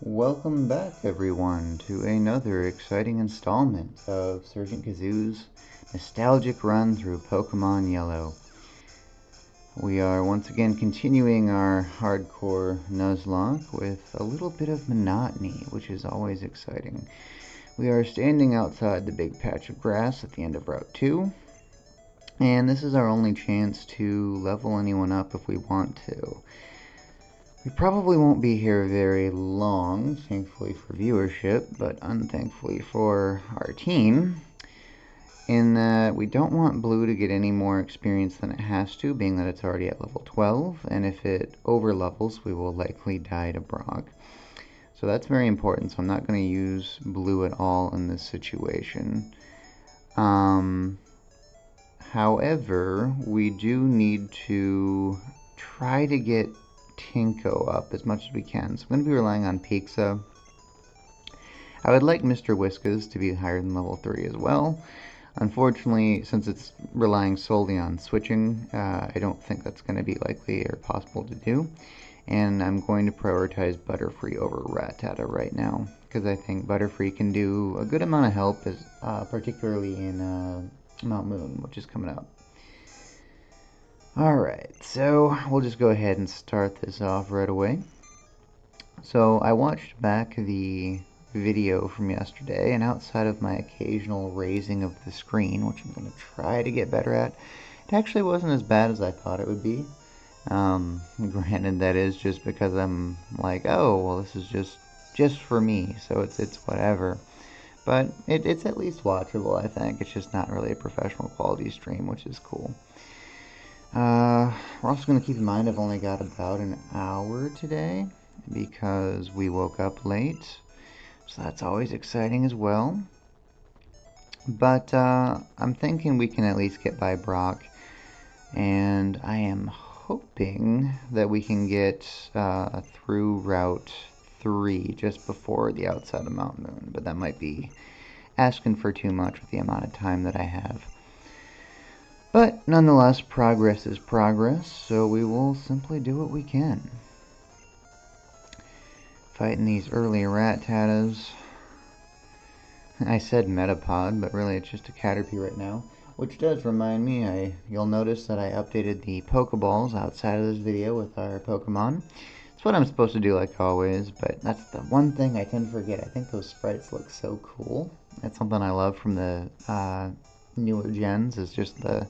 Welcome back, everyone, to another exciting installment of Sergeant Kazoo's nostalgic run through Pokemon Yellow. We are once again continuing our hardcore Nuzlocke with a little bit of monotony, which is always exciting. We are standing outside the big patch of grass at the end of Route 2, and this is our only chance to level anyone up if we want to. We probably won't be here very long, thankfully for viewership, but unthankfully for our team, in that we don't want Blue to get any more experience than it has to, being that it's already at level 12, and if it overlevels, we will likely die to Brock. So that's very important, so I'm not going to use Blue at all in this situation. However, we do need to try to get Tinko up as much as we can. So I'm going to be relying on Pizza. I would like Mr. Whiskas to be higher than level 3 as well. Unfortunately, since it's relying solely on switching, I don't think that's going to be likely or possible to do. And I'm going to prioritize Butterfree over Rattata right now, because I think Butterfree can do a good amount of help, particularly in Mount Moon, which is coming up. Alright, so we'll just go ahead and start this off right away. So I watched back the video from yesterday, and outside of my occasional raising of the screen, which I'm going to try to get better at, it actually wasn't as bad as I thought it would be. Granted, that is just because I'm like, oh, well, this is just for me, so it's whatever. But it's at least watchable, I think. It's just not really a professional quality stream, which is cool. We're also going to keep in mind I've only got about an hour today because we woke up late, so that's always exciting as well. But I'm thinking we can at least get by Brock, and I am hoping that we can get through Route 3 just before the outside of Mount Moon, but that might be asking for too much with the amount of time that I have. But nonetheless, progress is progress, so we will simply do what we can. Fighting these early Rattatas. I said Metapod, but really it's just a Caterpie right now. Which does remind me, you'll notice that I updated the Pokeballs outside of this video with our Pokemon. It's what I'm supposed to do like always, but that's the one thing I tend to forget. I think those sprites look so cool. That's something I love from the newer gens, is just the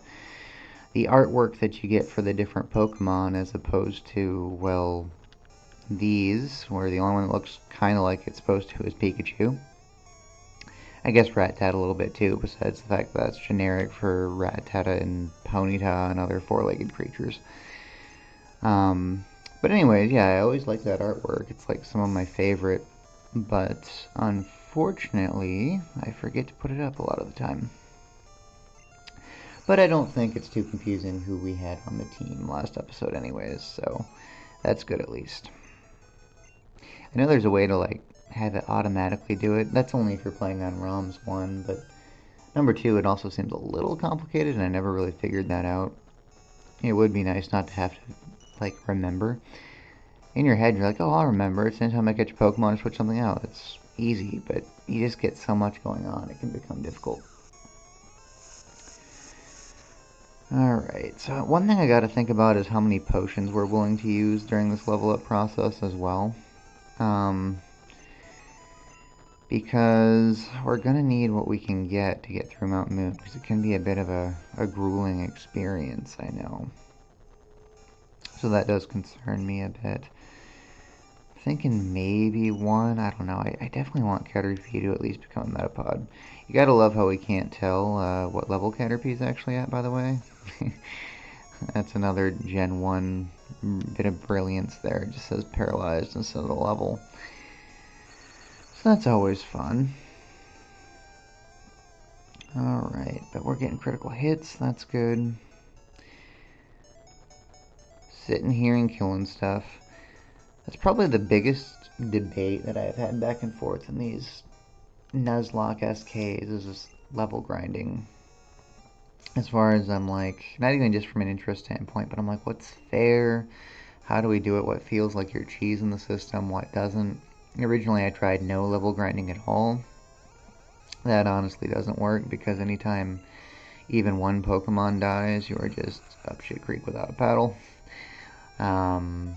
artwork that you get for the different Pokemon, as opposed to, well, these, where the only one that looks kind of like it's supposed to is Pikachu. I guess Rattata a little bit too, besides the fact that that's generic for Rattata and Ponyta and other four-legged creatures. But anyways, yeah, I always like that artwork. It's like some of my favorite, but unfortunately, I forget to put it up a lot of the time. But I don't think it's too confusing who we had on the team last episode anyways, so that's good at least. I know there's a way to, like, have it automatically do it. That's only if you're playing on ROMs 1, but number 2, it also seems a little complicated, and I never really figured that out. It would be nice not to have to, like, remember. In your head, you're like, oh, I'll remember. It's anytime I catch a Pokemon, I switch something out. It's easy, but you just get so much going on, it can become difficult. Alright, so one thing I gotta think about is how many potions we're willing to use during this level up process as well. Because we're gonna need what we can get to get through Mount Moon, because it can be a bit of a grueling experience, I know. So that does concern me a bit. Thinking maybe one, I don't know. I definitely want Caterpie to at least become a Metapod. You gotta love how we can't tell what level Caterpie's actually at, by the way. That's another Gen 1 bit of brilliance there. It just says paralyzed instead of the level. So that's always fun. Alright, but we're getting critical hits. That's good. Sitting here and killing stuff. That's probably the biggest debate that I've had back and forth in these Nuzlocke SKs, is this level grinding. As far as I'm like, not even just from an interest standpoint, but I'm like, what's fair? How do we do it? What feels like your cheese in the system? What doesn't? Originally I tried no level grinding at all. That honestly doesn't work because anytime even one Pokemon dies, you are just up shit creek without a paddle. Um,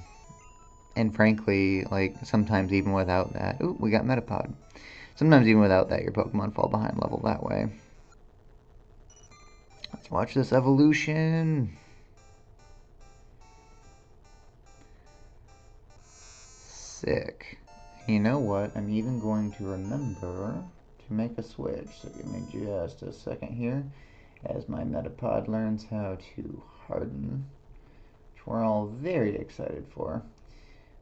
and frankly, like, sometimes even without that... Ooh, we got Metapod. Sometimes even without that, your Pokemon fall behind level that way. Let's watch this evolution! Sick. You know what? I'm even going to remember to make a switch. So give me just a second here as my Metapod learns how to harden, which we're all very excited for.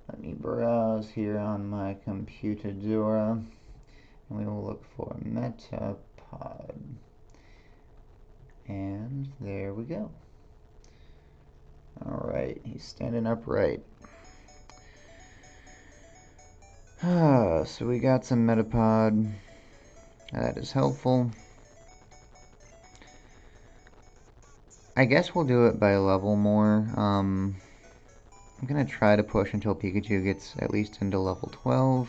Let me browse here on my computadora, and we will look for Metapod. And there we go. Alright, he's standing upright. So we got some Metapod. That is helpful. I guess we'll do it by level more. I'm gonna try to push until Pikachu gets at least into level 12.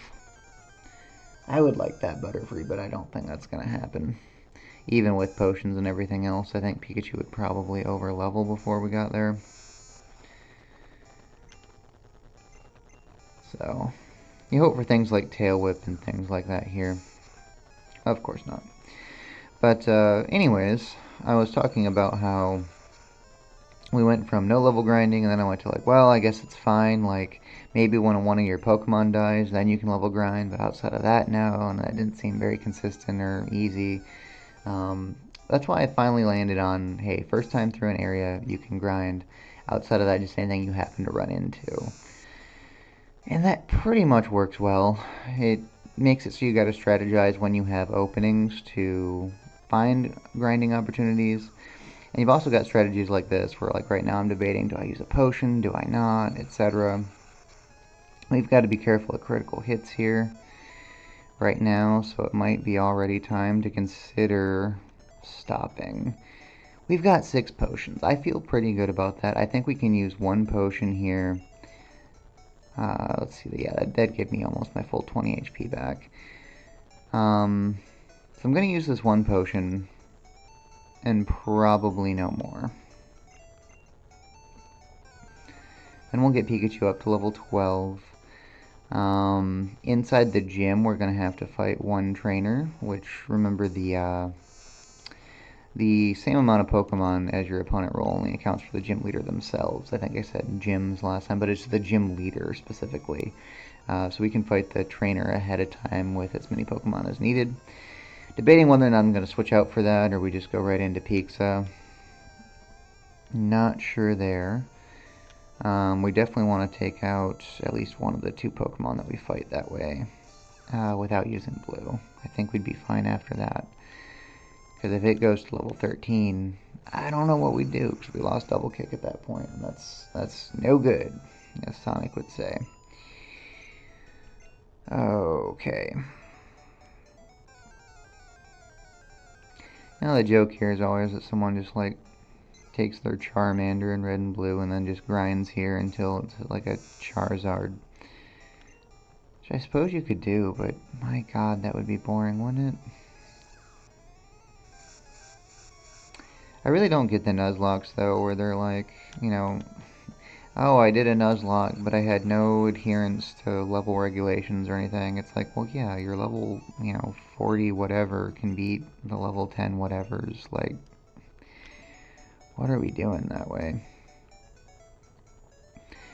I would like that Butterfree, but I don't think that's gonna happen. Even with potions and everything else, I think Pikachu would probably over level before we got there. So, you hope for things like Tail Whip and things like that here. Of course not. But anyways, I was talking about how we went from no level grinding, and then I went to like, well, I guess it's fine, like, maybe when one of your Pokemon dies, then you can level grind, but outside of that, no, and that didn't seem very consistent or easy. That's why I finally landed on, hey, first time through an area, you can grind. Outside of that, just anything you happen to run into. And that pretty much works well. It makes it so you gotta strategize when you have openings to find grinding opportunities. And you've also got strategies like this, where like right now I'm debating, do I use a potion, do I not, etc. We've got to be careful of critical hits here right now, so it might be already time to consider stopping. We've got 6 potions. I feel pretty good about that. I think we can use 1 potion here. Let's see, yeah, that gave me almost my full 20 HP back. So I'm going to use this 1 potion and probably no more. Then we'll get Pikachu up to level 12. Inside the gym, we're going to have to fight 1 trainer, which, remember, the same amount of Pokemon as your opponent roll only accounts for the gym leader themselves. I think I said gyms last time, but it's the gym leader specifically. So we can fight the trainer ahead of time with as many Pokemon as needed. Debating whether or not I'm going to switch out for that, or we just go right into Pizza. Not sure there. We definitely want to take out at least one of the 2 Pokemon that we fight that way without using Blue. I think we'd be fine after that. Because if it goes to level 13, I don't know what we'd do, because we lost Double Kick at that point, and that's no good, as Sonic would say. Okay. Now the joke here is always that someone just like takes their Charmander in red and blue and then just grinds here until it's like a Charizard. Which I suppose you could do, but my god, that would be boring, wouldn't it? I really don't get the Nuzlocks though, where they're like, you know, oh, I did a Nuzlocke, but I had no adherence to level regulations or anything. It's like, well, yeah, your level, 40 whatever can beat the level 10 whatevers. Like, what are we doing that way?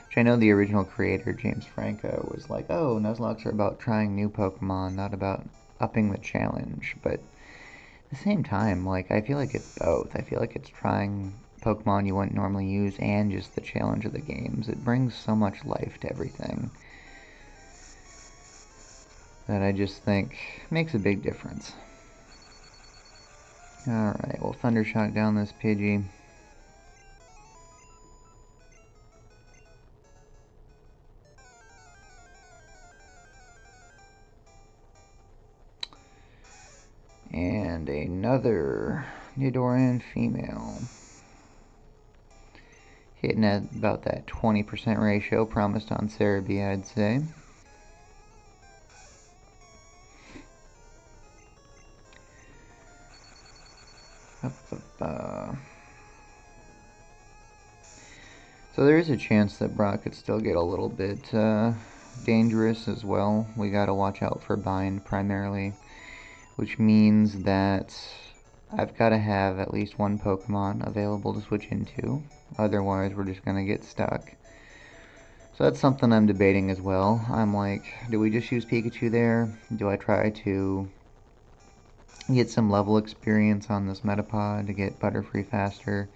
Which I know the original creator, James Franco, was like, oh, Nuzlocks are about trying new Pokemon, not about upping the challenge. But at the same time, like, I feel like it's both. I feel like it's trying Pokemon you wouldn't normally use and just the challenge of the games. It brings so much life to everything that I just think makes a big difference. Alright, we'll Thundershock down this Pidgey. And another Nidoran female. Hitting at about that 20% ratio promised on Cerebi, I'd say. So there is a chance that Brock could still get a little bit dangerous as well. We gotta watch out for bind primarily, which means that I've gotta have at least one Pokemon available to switch into. Otherwise, we're just gonna get stuck. So that's something I'm debating as well. I'm like, do we just use Pikachu there? Do I try to get some level experience on this Metapod to get Butterfree faster?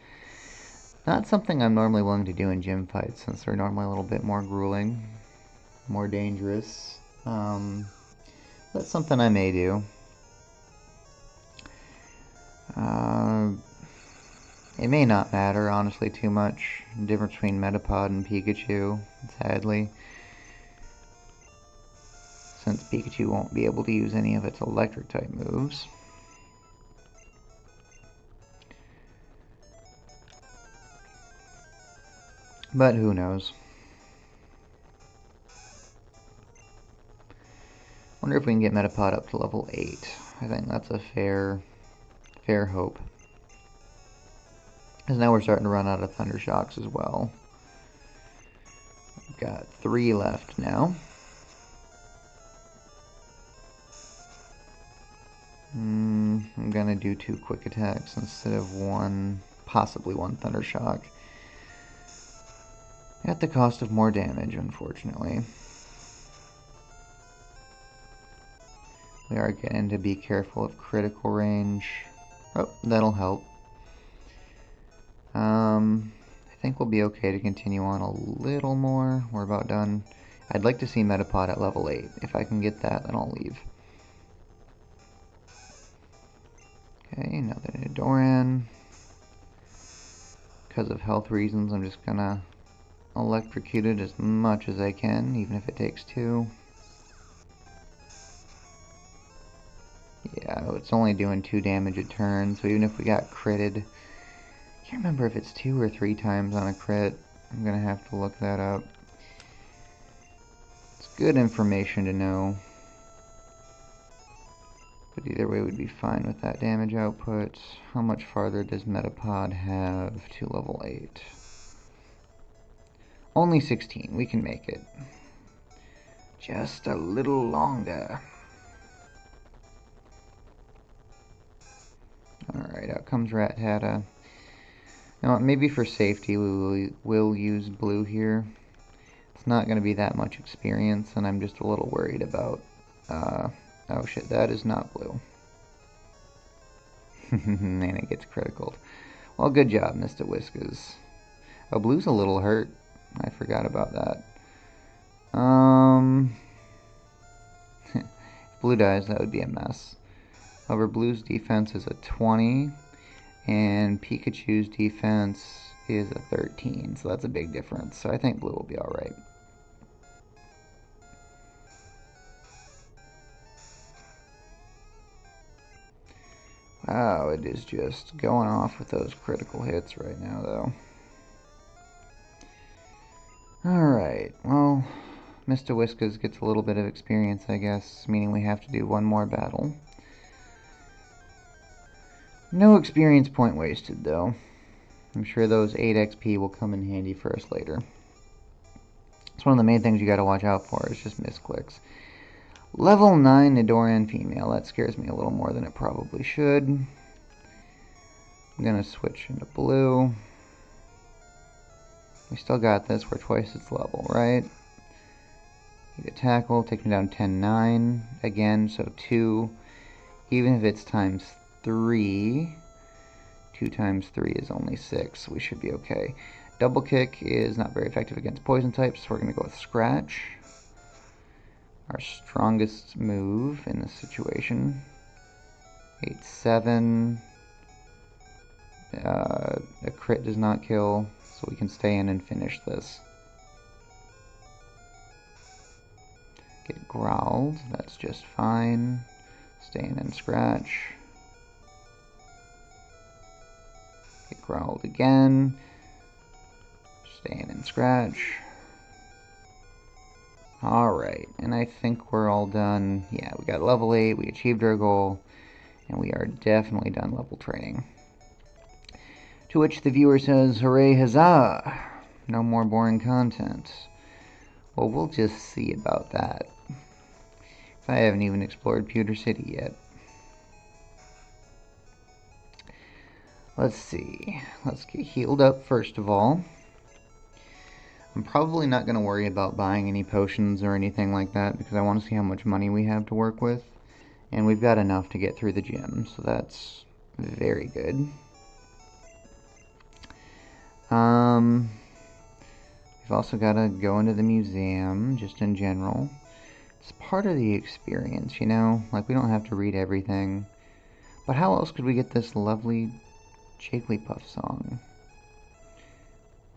Not something I'm normally willing to do in gym fights, since they're normally a little bit more grueling, more dangerous. That's something I may do. It may not matter, honestly, too much. The difference between Metapod and Pikachu, sadly. Since Pikachu won't be able to use any of its electric-type moves. But who knows. Wonder if we can get Metapod up to level 8. I think that's a fair hope. Because now we're starting to run out of Thunder Shocks as well. We've got 3 left now. I'm gonna do 2 quick attacks instead of possibly one Thunder Shock. At the cost of more damage, unfortunately. We are getting to be careful of critical range. Oh, that'll help. I think we'll be okay to continue on a little more. We're about done. I'd like to see Metapod at level 8. If I can get that, then I'll leave. Okay, another Nidoran. Because of health reasons, I'm just gonna electrocute it as much as I can, even if it takes 2. Yeah, it's only doing 2 damage a turn, so even if we got critted, I can't remember if it's 2 or 3 times on a crit. I'm gonna have to look that up. It's good information to know. But either way, we'd be fine with that damage output. How much farther does Metapod have to level 8? Only 16. We can make it. Just a little longer. Alright, out comes Rattata. Now, maybe for safety, we will use blue here. It's not going to be that much experience, and I'm just a little worried about... oh shit, that is not blue. And it gets critical. Well, good job, Mr. Whiskers. Oh, blue's a little hurt. I forgot about that. If blue dies, that would be a mess. However, blue's defense is a 20, and Pikachu's defense is a 13, so that's a big difference. So I think blue will be alright. Wow, it is just going off with those critical hits right now, though. Alright, well, Mr. Whiskers gets a little bit of experience, I guess, meaning we have to do one more battle. No experience point wasted, though. I'm sure those 8 XP will come in handy for us later. It's one of the main things you gotta watch out for, is just misclicks. Level 9 Nidoran female. That scares me a little more than it probably should. I'm gonna switch into blue. We still got this. We're twice its level, right? Need a tackle. Take me down 10-9. Again, so 2. Even if it's times 3. 2 times 3 is only 6. We should be okay. Double kick is not very effective against poison types, so we're going to go with Scratch. Our strongest move in this situation. 8-7. A crit does not kill, so we can stay in and finish this. Get growled, that's just fine. Stay in and scratch. Get growled again. Stay in and scratch. Alright, and I think we're all done. Yeah, we got level 8, we achieved our goal, and we are definitely done level training. To which the viewer says, hooray, huzzah! No more boring content. Well, we'll just see about that. I haven't even explored Pewter City yet. Let's see. Let's get healed up first of all. I'm probably not going to worry about buying any potions or anything like that because I want to see how much money we have to work with. And we've got enough to get through the gym, so that's very good. We've also got to go into the museum, just in general. It's part of the experience, you know? Like, we don't have to read everything. But how else could we get this lovely Jigglypuff song?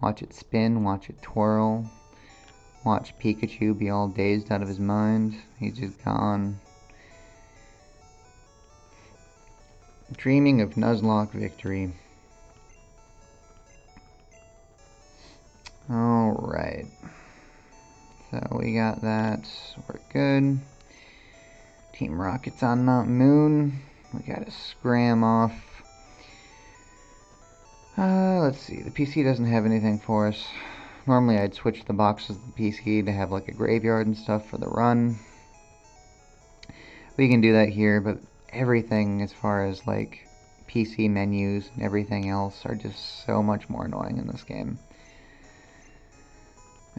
Watch it spin, watch it twirl. Watch Pikachu be all dazed out of his mind. He's just gone. Dreaming of Nuzlocke victory. Alright. So we got that. We're good. Team Rocket's on Mount Moon. We gotta scram off. Let's see. The PC doesn't have anything for us. Normally I'd switch the boxes of the PC to have like a graveyard and stuff for the run. We can do that here, but everything as far as like PC menus and everything else are just so much more annoying in this game.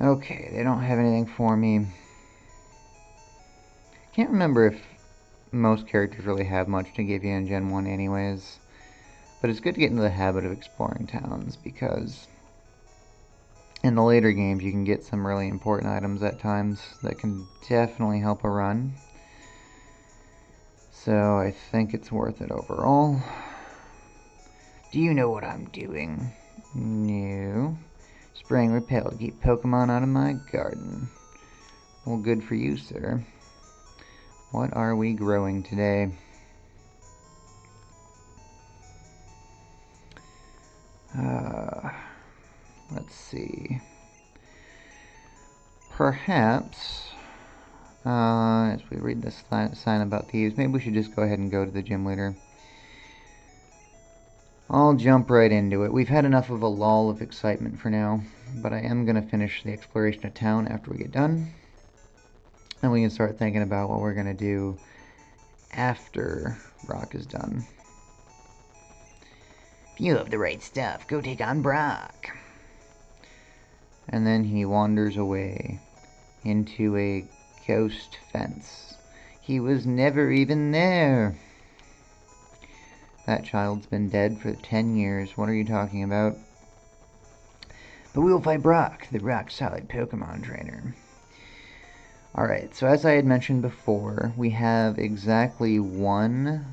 Okay, they don't have anything for me. Can't remember if most characters really have much to give you in Gen 1 anyways. But it's good to get into the habit of exploring towns because in the later games you can get some really important items at times that can definitely help a run. So I think it's worth it overall. Do you know what I'm doing? No. Spraying repel to keep Pokemon out of my garden. Well, good for you, sir. What are we growing today? Let's see. Perhaps, as we read this sign about thieves, maybe we should just go ahead and go to the gym leader. I'll jump right into it. We've had enough of a lull of excitement for now, but I am going to finish the exploration of town after we get done. And we can start thinking about what we're going to do after Brock is done. If you have the right stuff, go take on Brock. And then he wanders away into a ghost fence. He was never even there. That child's been dead for 10 years. What are you talking about? But we will fight Brock, the rock-solid Pokemon trainer. Alright, so as I had mentioned before, we have exactly one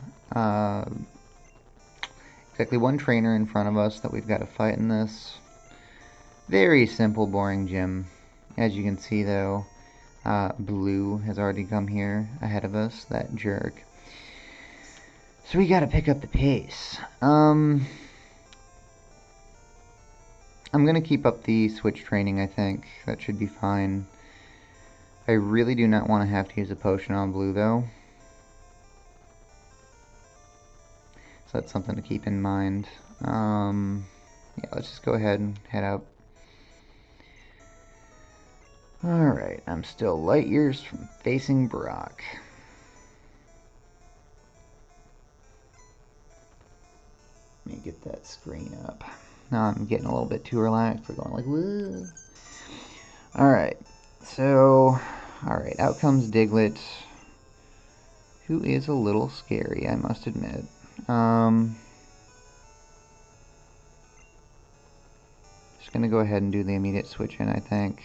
trainer in front of us that we've got to fight in this. Very simple, boring gym. As you can see, though, Blue has already come here ahead of us, that jerk. So we gotta pick up the pace. I'm gonna keep up the switch training, I think. That should be fine. I really do not want to have to use a potion on Blue, though. So that's something to keep in mind. Yeah, let's just go ahead and head out. Alright, I'm still light years from facing Brock. Let me get that screen up. Now I'm getting a little bit too relaxed. We're going like, woo. Alright, so, alright, out comes Diglett, who is a little scary, I must admit. Just gonna go ahead and do the immediate switch in, I think.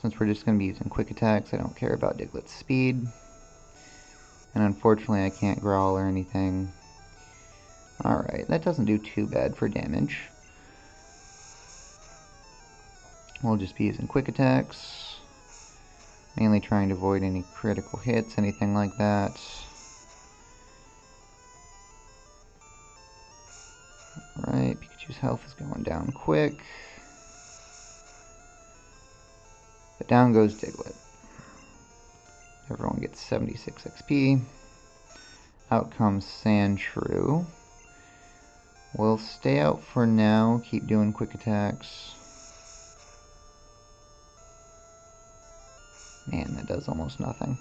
Since we're just gonna be using quick attacks, I don't care about Diglett's speed. And unfortunately, I can't growl or anything. Alright, that doesn't do too bad for damage. We'll just be using quick attacks. Mainly trying to avoid any critical hits, anything like that. Alright, Pikachu's health is going down quick. But down goes Diglett. Everyone gets 76 XP. Out comes Sandshrew. We'll stay out for now, keep doing quick attacks. Man, that does almost nothing.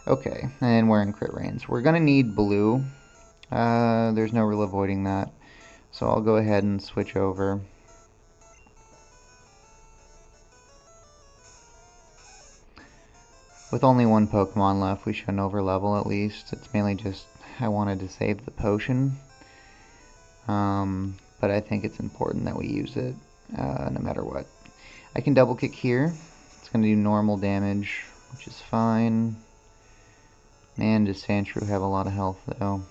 Okay, and we're in crit range. We're gonna need blue. There's no real avoiding that. So I'll go ahead and switch over. With only one Pokemon left, we shouldn't overlevel at least. It's mainly just I wanted to save the potion. But I think it's important that we use it no matter what. I can double kick here. It's going to do normal damage, which is fine. Man, does Sandshrew have a lot of health though.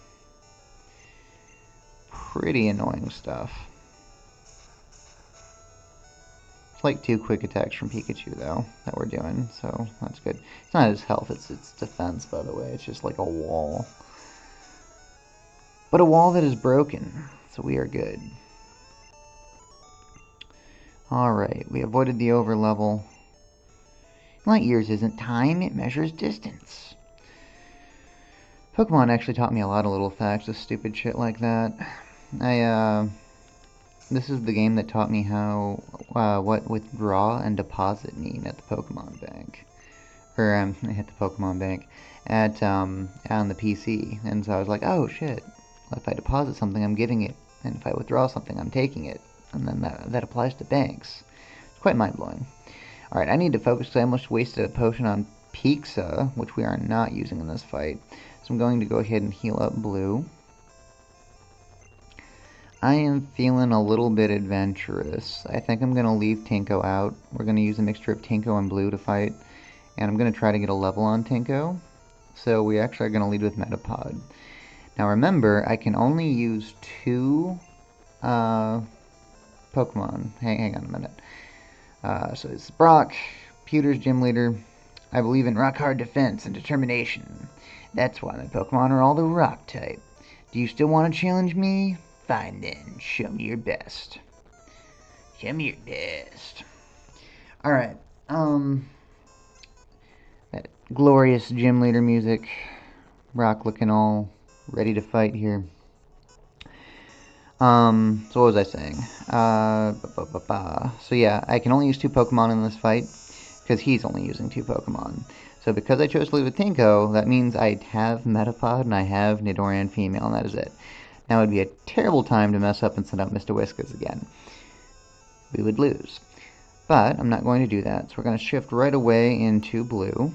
Pretty annoying stuff. It's like 2 quick attacks from Pikachu though that we're doing, so that's good. It's not his health, it's defense, by the way. It's just like a wall. But a wall that is broken, so we are good. Alright, we avoided the overlevel. Light years isn't time, it measures distance. Pokemon actually taught me a lot of little facts of stupid shit like that. This is the game that taught me how, what withdraw and deposit mean at the Pokemon Bank. Or, at the Pokemon Bank. On the PC. And so I was like, oh shit, if I deposit something, I'm giving it. And if I withdraw something, I'm taking it. And then that applies to banks. It's quite mind-blowing. Alright, I need to focus because I almost wasted a potion on Pixa, which we are not using in this fight. So I'm going to go ahead and heal up blue. I am feeling a little bit adventurous. I think I'm going to leave Tinko out. We're going to use a mixture of Tinko and blue to fight. And I'm going to try to get a level on Tinko. So we actually are going to lead with Metapod. Now remember, I can only use 2 Pokemon. Hang on a minute. So it's Brock, Pewter's gym leader. I believe in rock-hard defense and determination. That's why my Pokemon are all the rock type. Do you still want to challenge me? Fine then, show me your best. Show me your best. Alright, that glorious gym leader music. Brock looking all ready to fight here. So what was I saying? So yeah, I can only use 2 Pokemon in this fight, because he's only using 2 Pokemon. So because I chose to leave with Tinko, that means I have Metapod and I have Nidoran female, and that is it. Now it would be a terrible time to mess up and send out Mr. Whiskas again. We would lose. But I'm not going to do that, so we're going to shift right away into blue.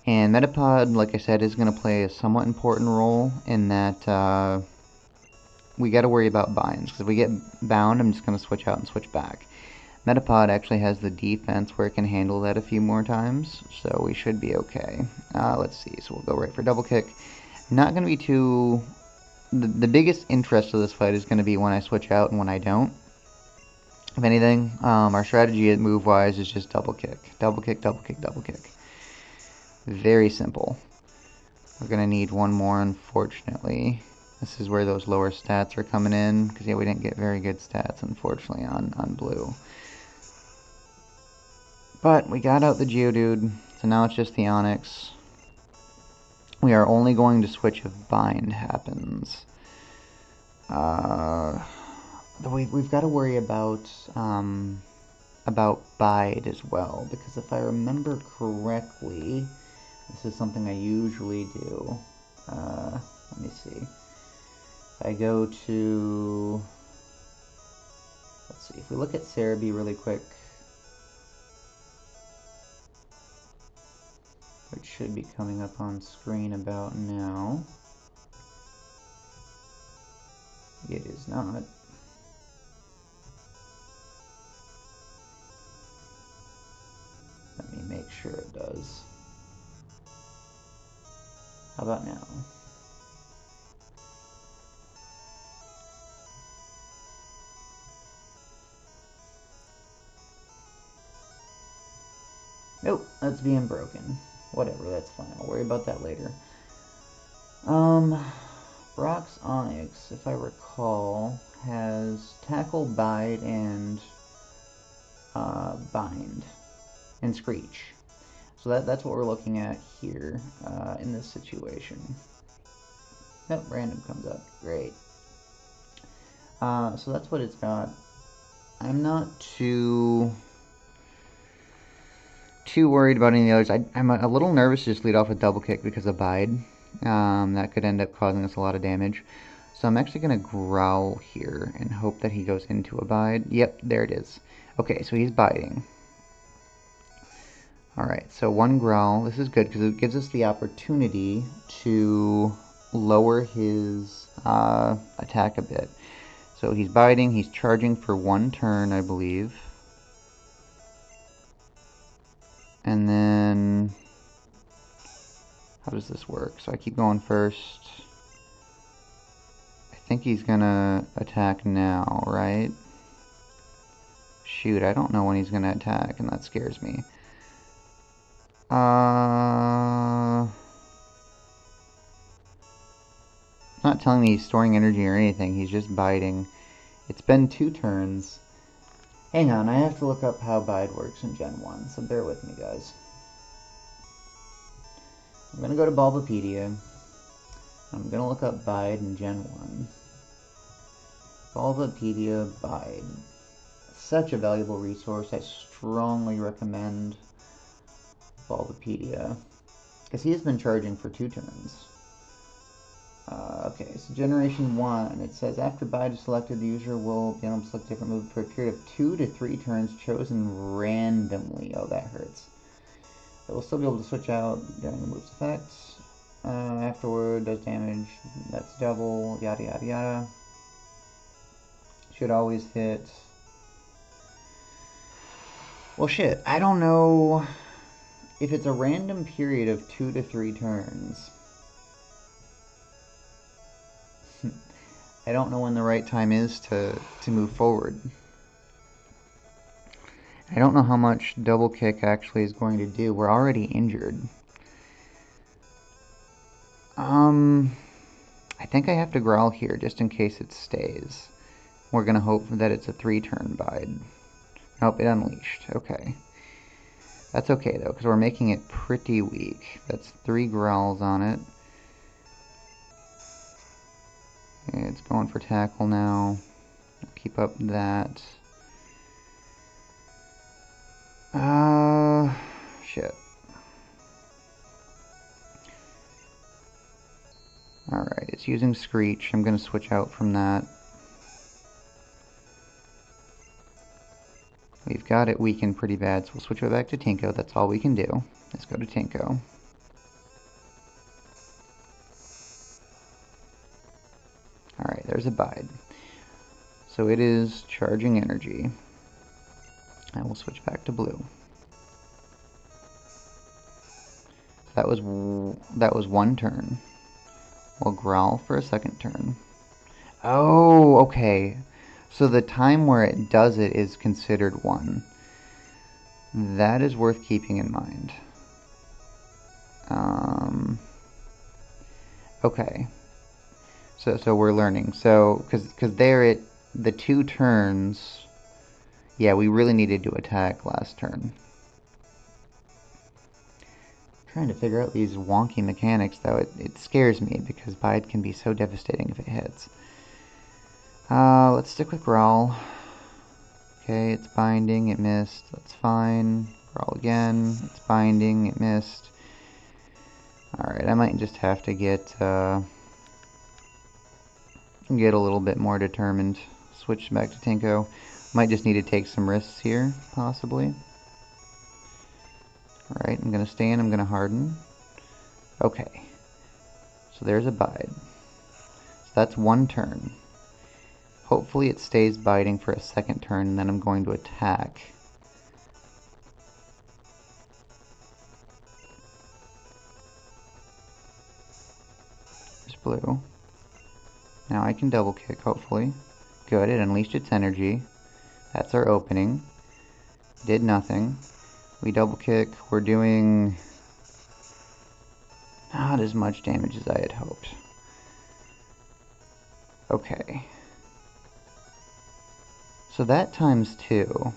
And Metapod, like I said, is going to play a somewhat important role in that we got to worry about binds. Because if we get bound, I'm just going to switch out and switch back. Metapod actually has the defense where it can handle that a few more times, so we should be okay. Let's see, so we'll go right for double kick. Not going to be too... The biggest interest of this fight is going to be when I switch out and when I don't. If anything, our strategy move-wise is just double kick. Double kick, double kick, double kick. Very simple. We're going to need one more, unfortunately. This is where those lower stats are coming in, because yeah, we didn't get very good stats, unfortunately, on blue. But we got out the Geodude, so now it's just the Onix. We are only going to switch if bind happens. We've got to worry about bide as well, because if I remember correctly, this is something I usually do. Let me see. If I go to... Let's see, if we look at Cerebi really quick, which should be coming up on screen about now. It is not. Let me make sure it does. How about now? Nope, that's being broken. Whatever, that's fine. I'll worry about that later. Brock's Onix, if I recall, has Tackle, Bide, and Bind, and Screech. So that's what we're looking at here in this situation. Nope, random comes up. Great. So that's what it's got. I'm not too too worried about any of the others. I'm a little nervous to just lead off with double kick because of Bide. That could end up causing us a lot of damage. So I'm actually going to growl here and hope that he goes into a Bide. Yep, there it is. Okay, so he's biting. Alright, so one growl. This is good because it gives us the opportunity to lower his attack a bit. So he's biting, he's charging for one turn, I believe. And then, how does this work? So I keep going first. I think he's gonna attack now, right? Shoot, I don't know when he's gonna attack, and that scares me. Not telling me he's storing energy or anything, he's just biting. It's been 2 turns. Hang on, I have to look up how Bide works in Gen 1, so bear with me, guys. I'm gonna go to Bulbapedia. I'm gonna look up Bide in Gen 1. Bulbapedia Bide. Such a valuable resource. I strongly recommend Bulbapedia, because he has been charging for 2 turns. Okay, so Generation 1, it says after Bide is selected, the user will be able to select a different move for a period of 2 to 3 turns chosen randomly. Oh, that hurts. It will still be able to switch out during the move's effects. Afterward, does damage, that's double, yada yada yada. Should always hit. Well, shit, I don't know if it's a random period of 2 to 3 turns. I don't know when the right time is to move forward. I don't know how much double kick actually is going to do. We're already injured. I think I have to growl here just in case it stays. We're gonna hope that it's a 3-turn Bide. Nope, it unleashed. Okay. That's okay though, because we're making it pretty weak. That's 3 growls on it. Okay, it's going for tackle now. Keep up that. Shit. Alright, it's using Screech. I'm going to switch out from that. We've got it weakened pretty bad, so we'll switch it back to Tinko. That's all we can do. Let's go to Tinko. Alright, there's a Bide. So it is charging energy. I will switch back to blue. That was 1 turn. We'll growl for a 2nd turn. Oh, okay. So the time where it does it is considered 1. That is worth keeping in mind. Okay. So we're learning. So, because there the 2 turns, yeah, we really needed to attack last turn. Trying to figure out these wonky mechanics, though. It scares me because Bide can be so devastating if it hits. Let's stick with Growl. Okay, it's binding, it missed. That's fine. Growl again. It's binding, it missed. Alright, I might just have to get a little bit more determined. Switch back to Tinko. Might just need to take some risks here, possibly. Alright, I'm going to stay in, I'm going to harden. Okay. So there's a Bide. So that's 1 turn. Hopefully it stays biting for a 2nd turn, and then I'm going to attack. There's blue. Now I can double kick, hopefully. Good, it unleashed its energy. That's our opening. Did nothing. We double kick. We're doing not as much damage as I had hoped. Okay. So that times 2.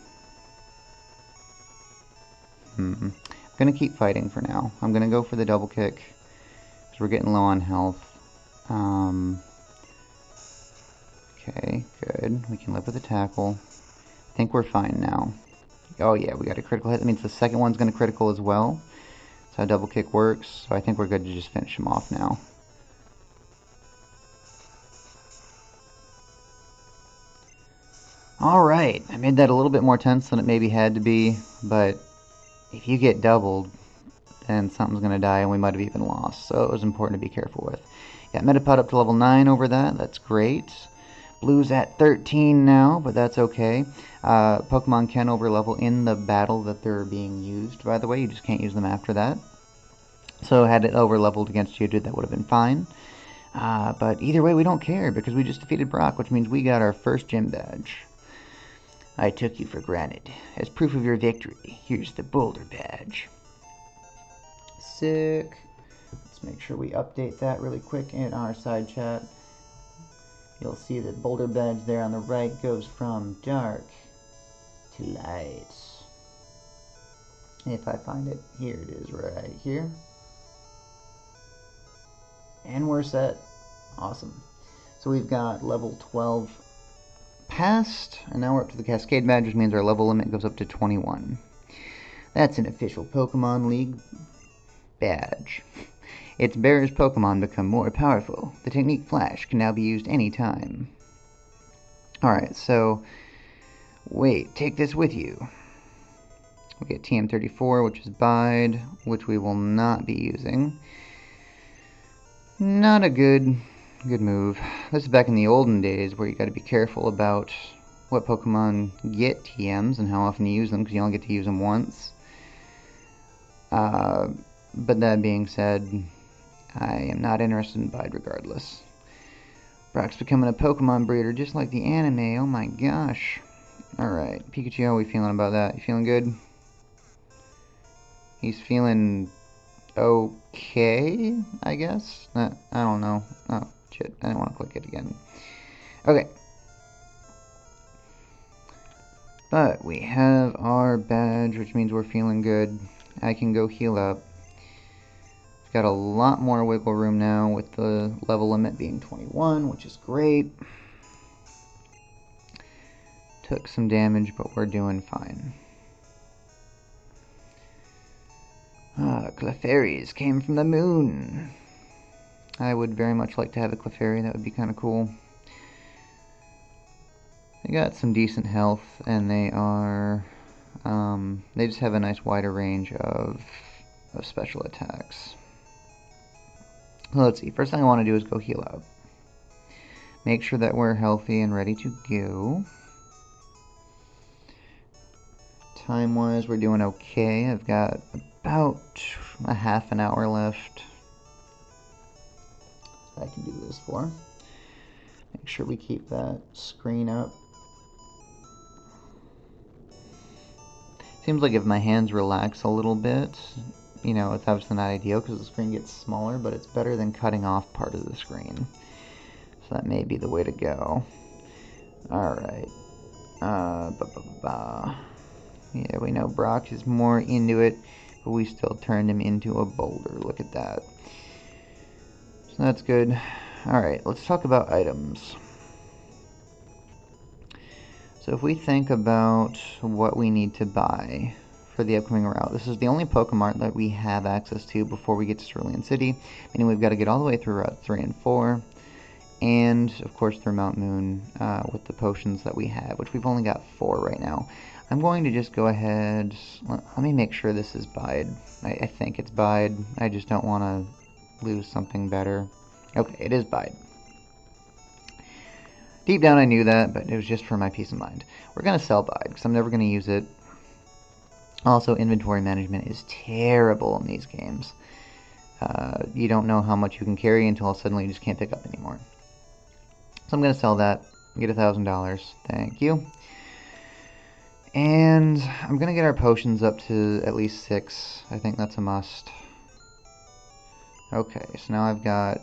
I'm going to keep fighting for now. I'm going to go for the double kick, because we're getting low on health. Okay, good. We can live with the tackle. I think we're fine now. Oh yeah, we got a critical hit. That means the second one's going to critical as well. That's how double kick works. So I think we're good to just finish him off now. Alright, I made that a little bit more tense than it maybe had to be, but if you get doubled, then something's going to die and we might have even lost. So it was important to be careful with. Got Metapod up to level 9 over that. That's great. Blue's at 13 now, but that's okay. Pokemon can overlevel in the battle that they're being used, by the way. You just can't use them after that. So had it overleveled against you, that would have been fine. But either way, we don't care because we just defeated Brock, which means we got our first gym badge. I took you for granted. As proof of your victory, here's the Boulder badge. Sick. Let's make sure we update that really quick in our side chat. You'll see that Boulder badge there on the right goes from dark to light. If I find it, here it is right here. And we're set. Awesome. So we've got level 12 passed, and now we're up to the Cascade badge, which means our level limit goes up to 21. That's an official Pokemon League badge. Its bearer's Pokemon become more powerful. The technique Flash can now be used anytime. Alright, so wait, take this with you. We get TM34, which is Bide, which we will not be using. Not a good move. This is back in the olden days where you got to be careful about what Pokemon get TMs and how often you use them, because you only get to use them once. But that being said, I am not interested in Bide regardless. Brock's becoming a Pokemon breeder just like the anime. Oh my gosh. Alright, Pikachu, how are we feeling about that? You feeling good? He's feeling okay, I guess? I don't know. Oh, shit. I didn't want to click it again. Okay. But we have our badge, which means we're feeling good. I can go heal up. Got a lot more wiggle room now with the level limit being 21, which is great. Took some damage, but we're doing fine. Clefairies came from the moon. I would very much like to have a Clefairy. That would be kind of cool. They got some decent health, and they are... they just have a nice wider range of special attacks. So let's see. First thing I want to do is go heal up. Make sure that we're healthy and ready to go. Time-wise, we're doing okay. I've got about a half an hour left. I can do this for. Make sure we keep that screen up. Seems like if my hands relax a little bit, you know, it's obviously not ideal because the screen gets smaller, but it's better than cutting off part of the screen. So that may be the way to go. Alright. Yeah, we know Brock is more into it, but we still turned him into a boulder. Look at that. So that's good. Alright, let's talk about items. So if we think about what we need to buy for the upcoming route, this is the only Pokemart that we have access to before we get to Cerulean City, meaning we've got to get all the way through Route 3 and 4, and of course through Mount Moon with the potions that we have, which we've only got 4 right now. I'm going to just go ahead, let me make sure this is Bide. I think it's Bide, I just don't want to lose something better. Okay, it is Bide. Deep down I knew that, but it was just for my peace of mind. We're going to sell Bide, because I'm never going to use it. Also, inventory management is terrible in these games. You don't know how much you can carry until suddenly you just can't pick up anymore. So I'm going to sell that, get $1,000. Thank you. And I'm going to get our potions up to at least 6. I think that's a must. Okay, so now I've got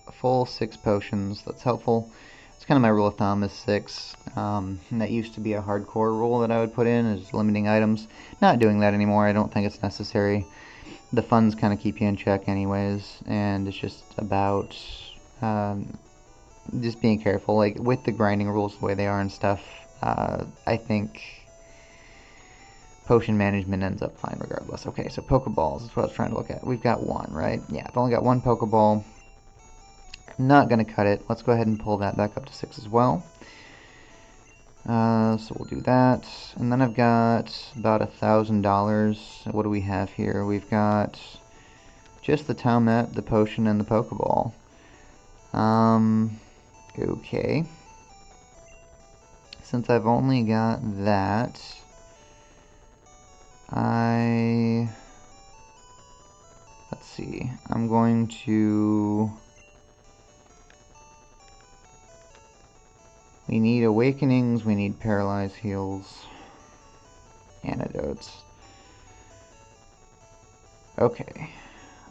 a full 6 potions. That's helpful. It's kind of my rule of thumb is 6. And that used to be a hardcore rule that I would put in, is limiting items. Not doing that anymore. I don't think it's necessary. The funds kind of keep you in check anyways, and it's just about just being careful. Like, with the grinding rules the way they are and stuff, I think potion management ends up fine regardless. Okay, so Pokeballs is what I was trying to look at. We've got one, right? Yeah, I've only got one Pokeball. Not going to cut it. Let's go ahead and pull that back up to 6 as well. So we'll do that. And then I've got about $1,000. What do we have here? We've got just the town map, the potion, and the Pokeball. Okay. Since I've only got that, let's see, I'm going to, we need awakenings, we need paralyzed heals, antidotes. Okay.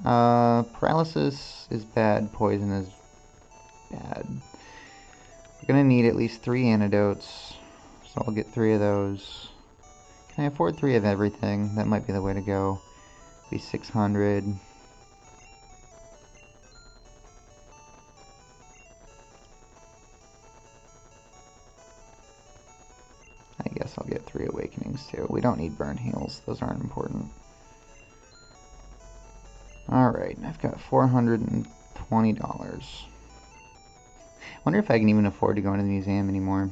Paralysis is bad, poison is bad. We're gonna need at least 3 antidotes, so I'll get 3 of those. Can I afford 3 of everything? That might be the way to go. Be 600. I guess I'll get 3 awakenings too. We don't need burn heals, those aren't important. Alright, I've got $420. Wonder if I can even afford to go into the museum anymore.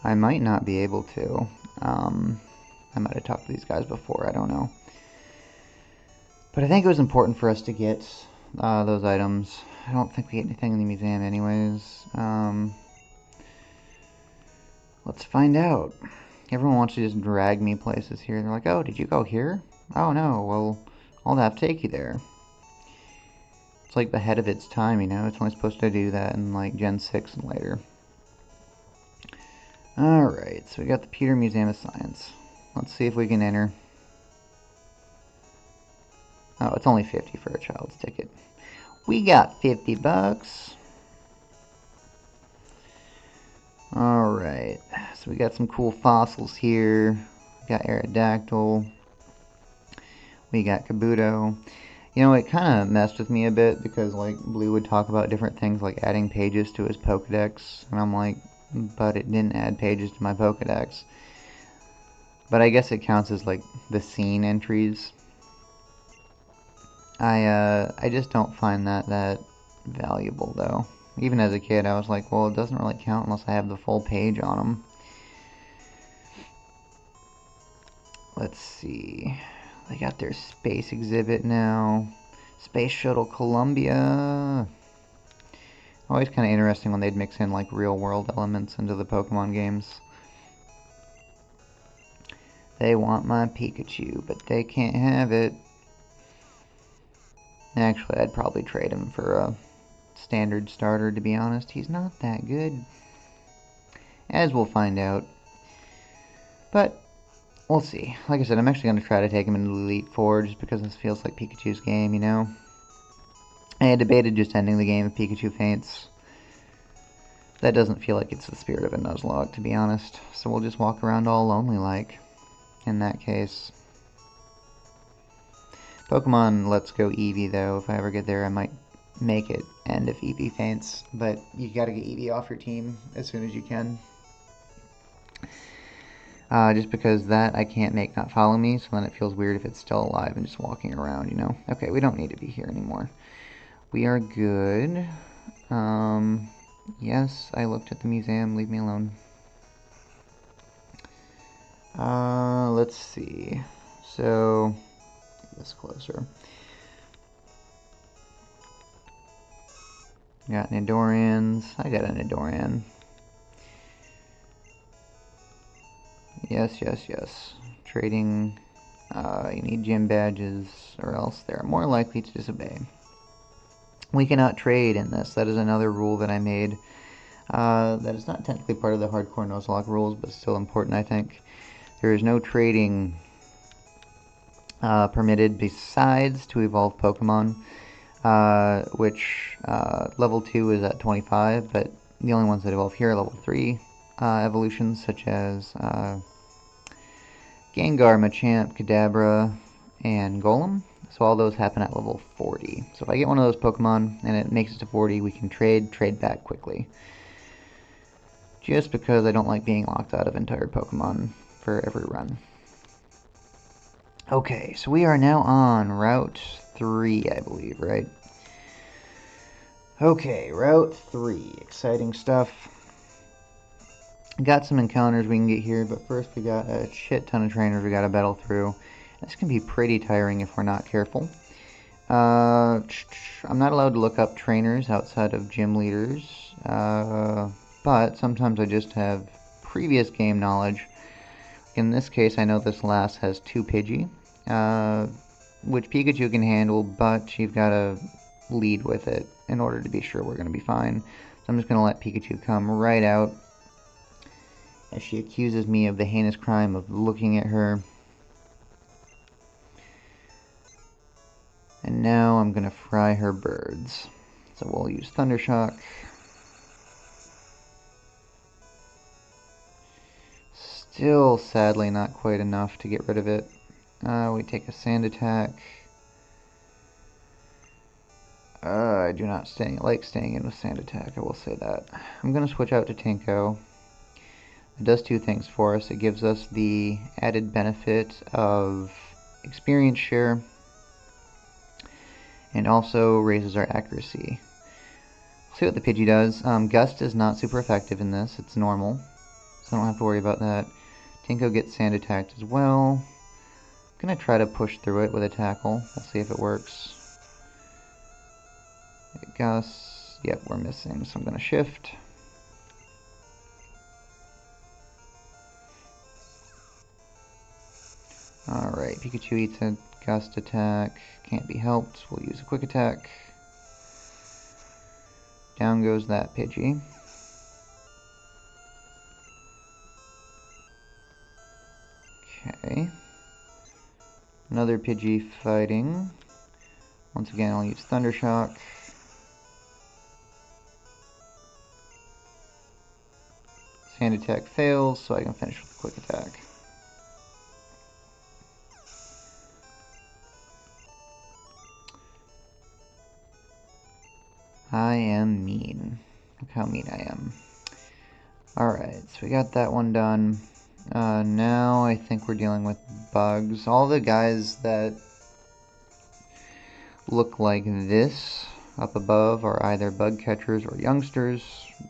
I might not be able to. I might have talked to these guys before, I don't know. But I think it was important for us to get those items. I don't think we get anything in the museum anyways. Let's find out. Everyone wants to just drag me places here. They're like, oh, did you go here? Oh no, well, I'll have to take you there. It's like ahead of its time, you know? It's only supposed to do that in like Gen 6 and later. Alright, so we got the Peter Museum of Science. Let's see if we can enter. Oh, it's only 50 for a child's ticket. We got 50 bucks. Alright, so we got some cool fossils here. We got Aerodactyl. We got Kabuto. You know, it kind of messed with me a bit because, like, Blue would talk about different things like adding pages to his Pokedex. And I'm like, but it didn't add pages to my Pokedex. But I guess it counts as, like, the scene entries. I just don't find that valuable, though. Even as a kid, I was like, well, it doesn't really count unless I have the full page on them. Let's see. They got their space exhibit now. Space Shuttle Columbia. Always kind of interesting when they'd mix in like real world elements into the Pokemon games. They want my Pikachu, but they can't have it. Actually, I'd probably trade him for a standard starter, to be honest. He's not that good. As we'll find out. But we'll see. Like I said, I'm actually going to try to take him into Elite Four just because this feels like Pikachu's game, you know? I had debated just ending the game if Pikachu faints. That doesn't feel like it's the spirit of a Nuzlocke, to be honest. So we'll just walk around all lonely-like, in that case. Pokemon Let's Go Eevee, though. If I ever get there, I might make it end if Eevee faints. But you gotta get Eevee off your team as soon as you can. Just because that I can't make not follow me, so then it feels weird if it's still alive and just walking around, you know? Okay, we don't need to be here anymore. We are good. Yes, I looked at the museum. Leave me alone. Let's see. So, get this closer. Got Nidorians. I got a Nidoran. Yes, yes, yes. Trading, you need gym badges, or else they're more likely to disobey. We cannot trade in this. That is another rule that I made. That is not technically part of the hardcore Nuzlocke rules, but still important, I think. There is no trading permitted besides to evolve Pokemon, which level 2 is at 25, but the only ones that evolve here are level 3 evolutions, such as Gengar, Machamp, Kadabra, and Golem. So all those happen at level 40. So if I get one of those Pokemon and it makes it to 40, we can trade back quickly. just because I don't like being locked out of entire Pokemon for every run. Okay, so we are now on Route 3, I believe, right? Okay, Route 3. Exciting stuff. Got some encounters we can get here, but first we got a shit ton of trainers we gotta battle through. This can be pretty tiring if we're not careful. I'm not allowed to look up trainers outside of gym leaders, but sometimes I just have previous game knowledge. In this case, I know this last has 2 Pidgey, which Pikachu can handle, but you've got to lead with it in order to be sure we're going to be fine. So I'm just going to let Pikachu come right out as she accuses me of the heinous crime of looking at her. And now I'm going to fry her birds. So we'll use Thunder Shock. Still, sadly, not quite enough to get rid of it. We take a Sand Attack. I do not like staying in with Sand Attack, I will say that. I'm going to switch out to Tinko. It does 2 things for us. It gives us the added benefit of experience share, and also raises our accuracy. See what the Pidgey does. Gust is not super effective in this. It's normal, so I don't have to worry about that. Tinko gets Sand Attacked as well. I'm going to try to push through it with a Tackle. We'll see if it works. Gust. Yep, we're missing, so I'm going to shift. Alright, Pikachu eats a Gust attack. Can't be helped. We'll use a Quick Attack. Down goes that Pidgey. Okay. Another Pidgey fighting. Once again, I'll use Thunder Shock. Sand Attack fails, so I can finish with a Quick Attack. I am mean. Look how mean I am. Alright, so we got that one done. Now I think we're dealing with bugs. All the guys that look like this up above are either bug catchers or youngsters.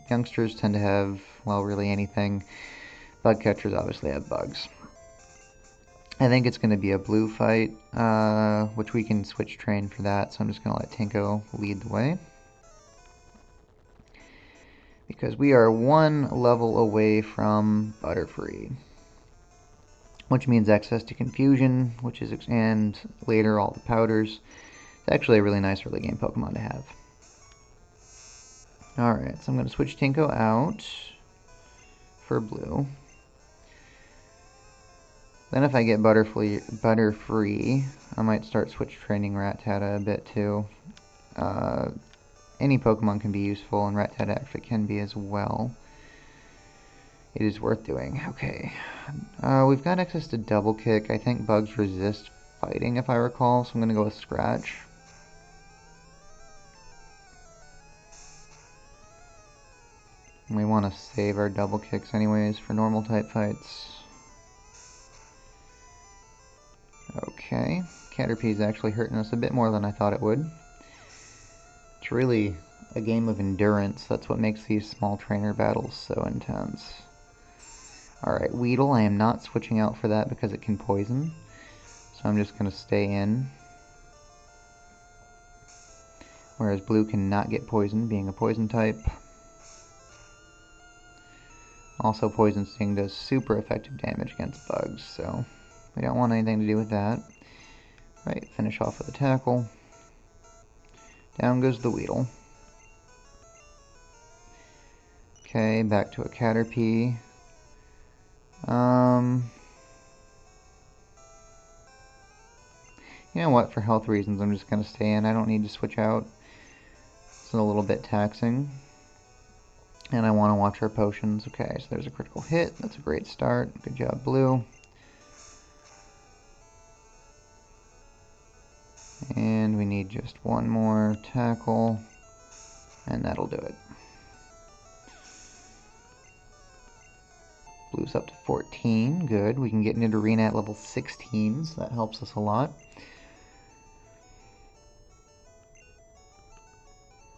Youngsters tend to have, well, really anything. Bug catchers obviously have bugs. I think it's going to be a blue fight, which we can switch train for that, so I'm just going to let Tinko lead the way. Because we are 1 level away from Butterfree, which means access to Confusion, and later all the powders. It's actually a really nice early game Pokemon to have. Alright, so I'm going to switch Tinko out for blue. Then if I get Butterfree, I might start switch training Rattata a bit too. Any Pokemon can be useful, and Rattata actually can be as well. It is worth doing. Okay. We've got access to Double Kick. I think bugs resist fighting, if I recall, so I'm going to go with Scratch. And we want to save our Double Kicks anyways for normal type fights. Okay. Caterpie's actually hurting us a bit more than I thought it would. It's really a game of endurance. That's what makes these small trainer battles so intense. Alright, Weedle, I am not switching out for that because it can poison. So I'm just going to stay in. Whereas Blue cannot get poisoned, being a poison type. Also, Poison Sting does super effective damage against bugs, so we don't want anything to do with that. Right, finish off with a Tackle. Down goes the Weedle. Okay, back to a Caterpie. You know what, for health reasons I'm just going to stay in. I don't need to switch out. It's a little bit taxing. And I want to watch our potions. Okay, so there's a critical hit. That's a great start. Good job, Blue. And we need just one more Tackle. And that'll do it. Blue's up to 14. Good. We can get into arena at level 16, so that helps us a lot.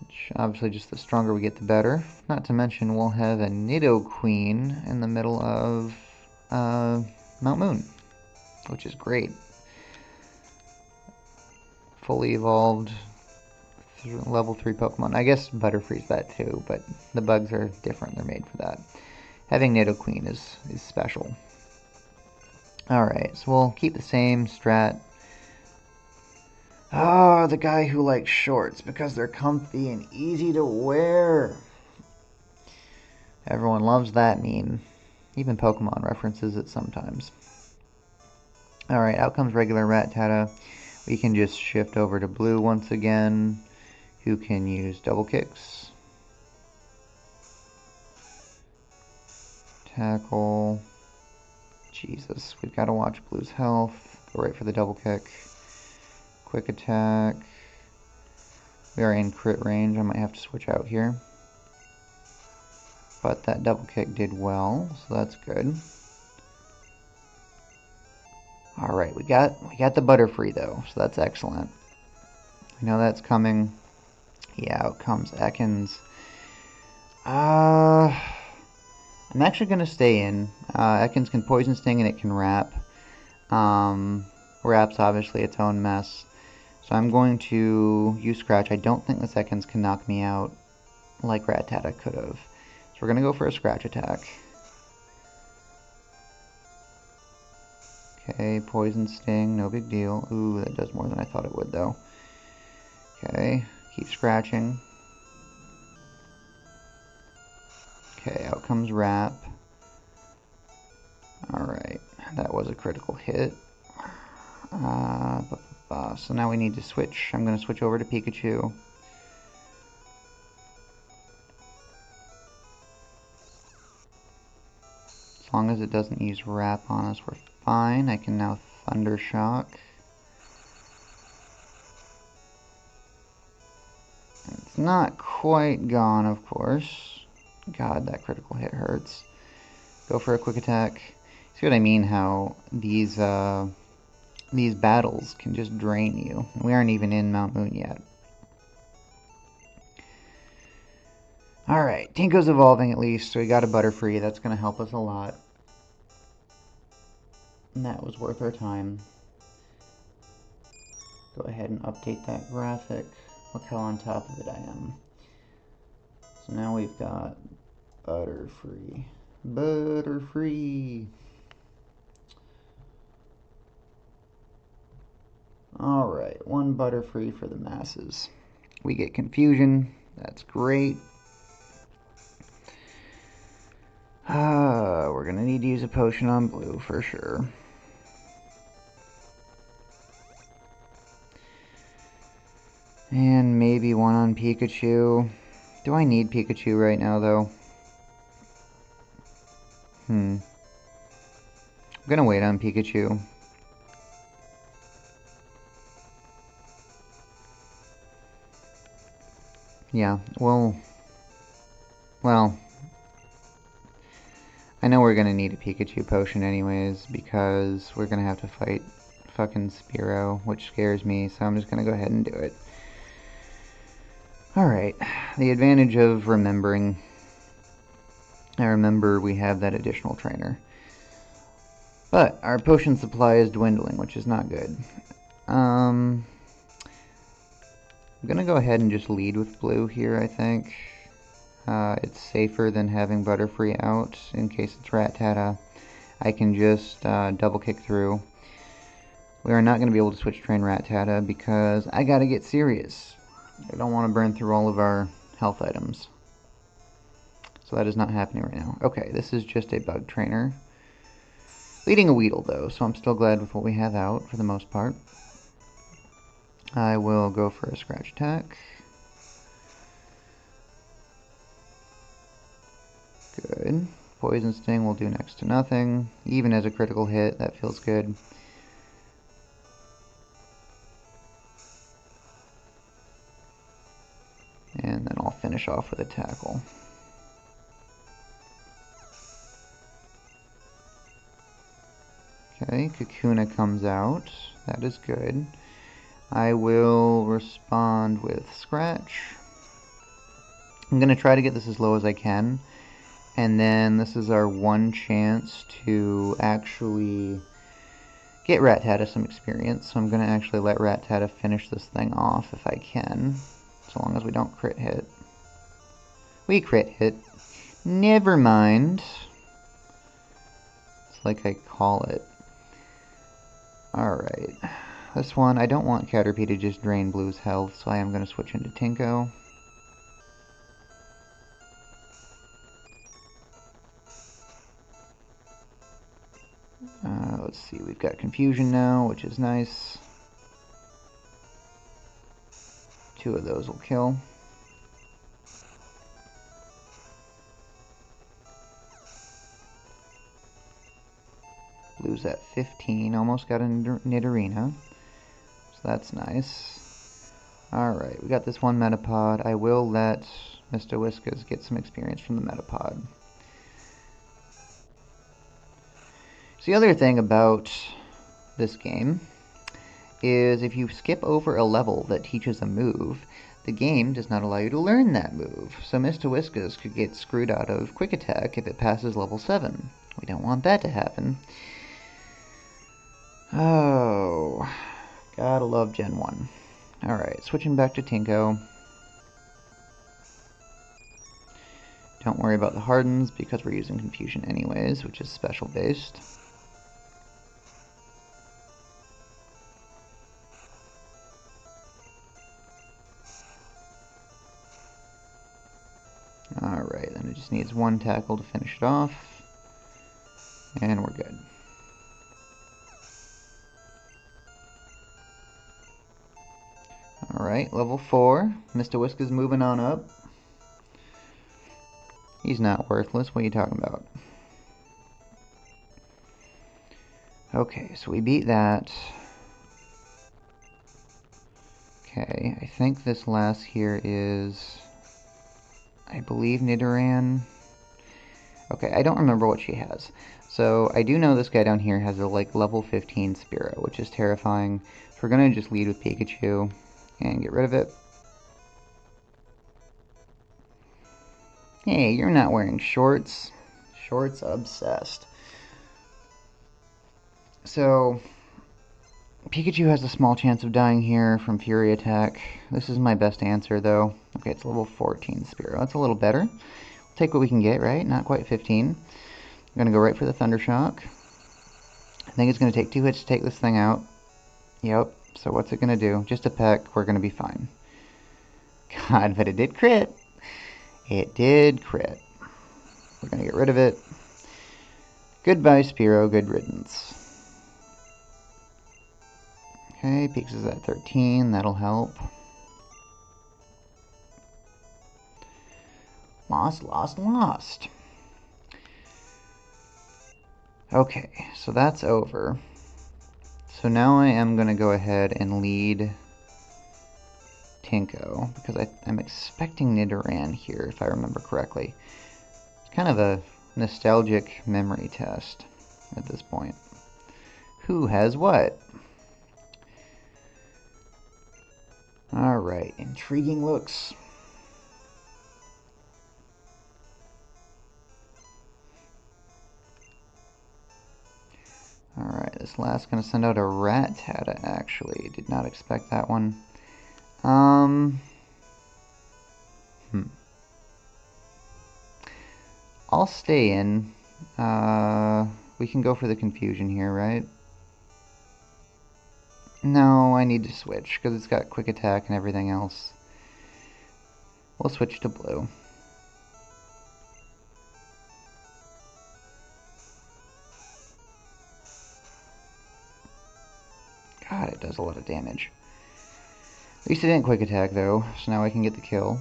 Which, obviously, just the stronger we get, the better. Not to mention, we'll have a Nidoqueen in the middle of Mount Moon, which is great. Fully evolved level 3 Pokemon. I guess Butterfree's that too, but the bugs are different. They're made for that. Having Nidoqueen is special. Alright, so we'll keep the same strat. Ah, the guy who likes shorts because they're comfy and easy to wear. Everyone loves that meme. Even Pokemon references it sometimes. Alright, out comes regular Rattata. We can just shift over to Blue once again, who can use double kicks. Tackle. Jesus, we've got to watch Blue's health. Go right for the double kick. Quick attack. We are in crit range. I might have to switch out here. But that double kick did well, so that's good. Alright, we got the Butterfree though, so that's excellent. I know that's coming. Yeah, out comes Ekans. I'm actually going to stay in. Ekans can Poison Sting and it can Wrap. Wrap's obviously its own mess. So I'm going to use Scratch. I don't think this Ekans can knock me out like Rattata could have. So we're going to go for a Scratch attack. Okay, Poison Sting, no big deal. Ooh, that does more than I thought it would though. Okay, keep scratching. Okay, out comes Wrap. Alright, that was a critical hit. So now we need to switch. I'm going to switch over to Pikachu. As long as it doesn't use Wrap on us, we're fine. I can now Thunder Shock. It's not quite gone, of course. God, that critical hit hurts. Go for a quick attack. See what I mean? How these battles can just drain you. We aren't even in Mount Moon yet. Alright, Tinko's evolving at least, so we got a Butterfree. That's going to help us a lot. And that was worth our time. Go ahead and update that graphic. Look how on top of it I am. So now we've got Butterfree. Butterfree! Alright, one Butterfree for the masses. We get Confusion. That's great. We're gonna need to use a potion on Blue for sure. And maybe one on Pikachu. Do I need Pikachu right now, though? I'm gonna wait on Pikachu. Yeah, well, I know we're gonna need a Pikachu potion anyways, because we're gonna have to fight fucking Spearow, which scares me, so I'm just gonna go ahead and do it. Alright, the advantage of remembering. I remember we have that additional trainer. But our potion supply is dwindling, which is not good. I'm gonna go ahead and just lead with Blue here, I think. It's safer than having Butterfree out in case it's Rattata. I can just double kick through. We are not going to be able to switch train Rattata because I gotta get serious. I don't want to burn through all of our health items. So that is not happening right now. Okay, this is just a bug trainer. Leading a Weedle though, so I'm still glad with what we have out for the most part. I will go for a Scratch attack. Good. Poison Sting will do next to nothing. Even as a critical hit, that feels good. And then I'll finish off with a Tackle. Okay, Kakuna comes out. That is good. I will respond with Scratch. I'm going to try to get this as low as I can. And then this is our one chance to actually get Rattata some experience. So I'm going to actually let Rattata finish this thing off if I can. So long as we don't crit hit. We crit hit. Never mind. It's like I call it. Alright. This one, I don't want Caterpie to just drain Blue's health, so I am going to switch into Tinko. Let's see, we've got Confusion now, which is nice. 2 of those will kill. Blue's at 15, almost got a Nidorina, so that's nice. Alright, we got this one Metapod. I will let Mr. Whiskas get some experience from the Metapod. So the other thing about this game is if you skip over a level that teaches a move, the game does not allow you to learn that move. So Mr. Whiskas could get screwed out of Quick Attack if it passes level 7. We don't want that to happen. Oh, gotta love Gen 1. Alright, switching back to Tinko. Don't worry about the hardens because we're using Confusion anyways, which is special based. Alright, then it just needs one tackle to finish it off. And we're good. Alright, level 4. Mr. Whiskas moving on up. He's not worthless. What are you talking about? Okay, so we beat that. Okay, I think this last here is, I believe, Nidoran. Okay, I don't remember what she has. So I do know this guy down here has a level 15 Spearow, which is terrifying. So we're gonna just lead with Pikachu and get rid of it. Hey, you're not wearing shorts. Shorts obsessed. So Pikachu has a small chance of dying here from Fury Attack. This is my best answer though. Okay, it's level 14 Spearow. That's a little better. We'll take what we can get, right? Not quite 15. I'm gonna go right for the Thunder Shock. I think it's gonna take 2 hits to take this thing out. Yep. So what's it gonna do? Just a peck. We're gonna be fine. God, but it did crit. It did crit. We're gonna get rid of it. Goodbye, Spearow. Good riddance. Okay, Peaks is at 13. That'll help. Lost, lost, lost. Okay, so that's over. So now I am going to go ahead and lead Tinko, because I'm expecting Nidoran here, if I remember correctly. It's kind of a nostalgic memory test at this point. Who has what? Alright, intriguing looks. Alright, this last gonna send out a Rattata, actually. Did not expect that one. I'll stay in. We can go for the Confusion here, right? No, I need to switch, because it's got Quick Attack and everything else. We'll switch to Blue. God, it does a lot of damage. At least it didn't Quick Attack, though, so now I can get the kill.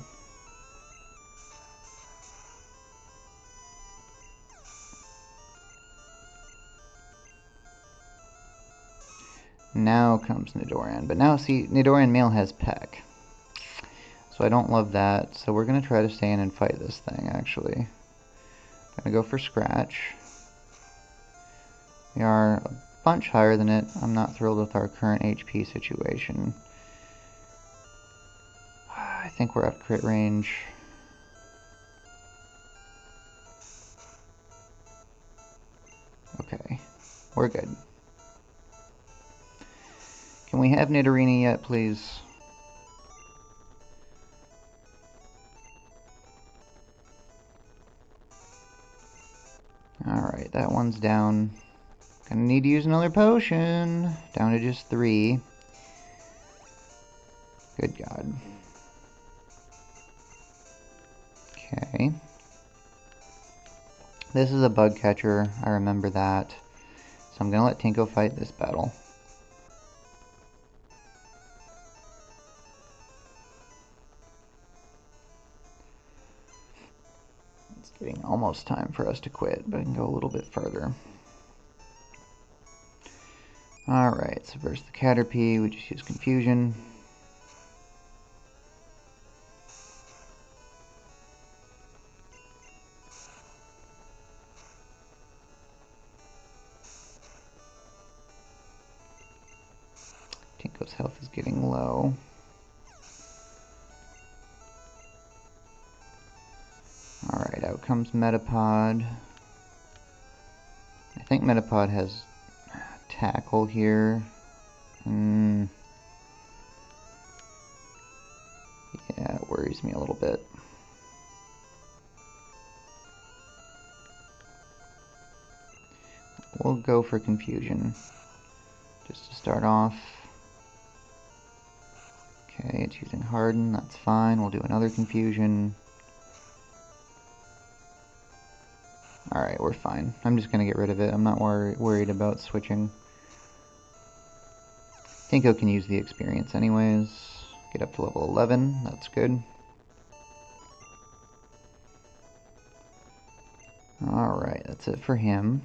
Now comes Nidoran. But now, see, Nidoran male has Peck. So I don't love that. So we're going to try to stay in and fight this thing, actually. I'm going to go for Scratch. We are a bunch higher than it. I'm not thrilled with our current HP situation. I think we're at crit range. Okay, we're good. Can we have Nidorina yet, please? Alright, that one's down. Gonna need to use another potion. Down to just 3. Good God. Okay. This is a bug catcher, I remember that. So I'm gonna let Tinko fight this battle. It's getting almost time for us to quit, but I can go a little bit further. Alright, so versus the Caterpie, we just use Confusion. Tinko's health is getting low. Alright, out comes Metapod. I think Metapod has Tackle here. Yeah, it worries me a little bit. We'll go for Confusion, just to start off. Okay, it's using Harden, that's fine. We'll do another Confusion. Alright, we're fine. I'm just going to get rid of it. I'm not worried about switching. Tinko can use the experience anyways. Get up to level 11, that's good. Alright, that's it for him.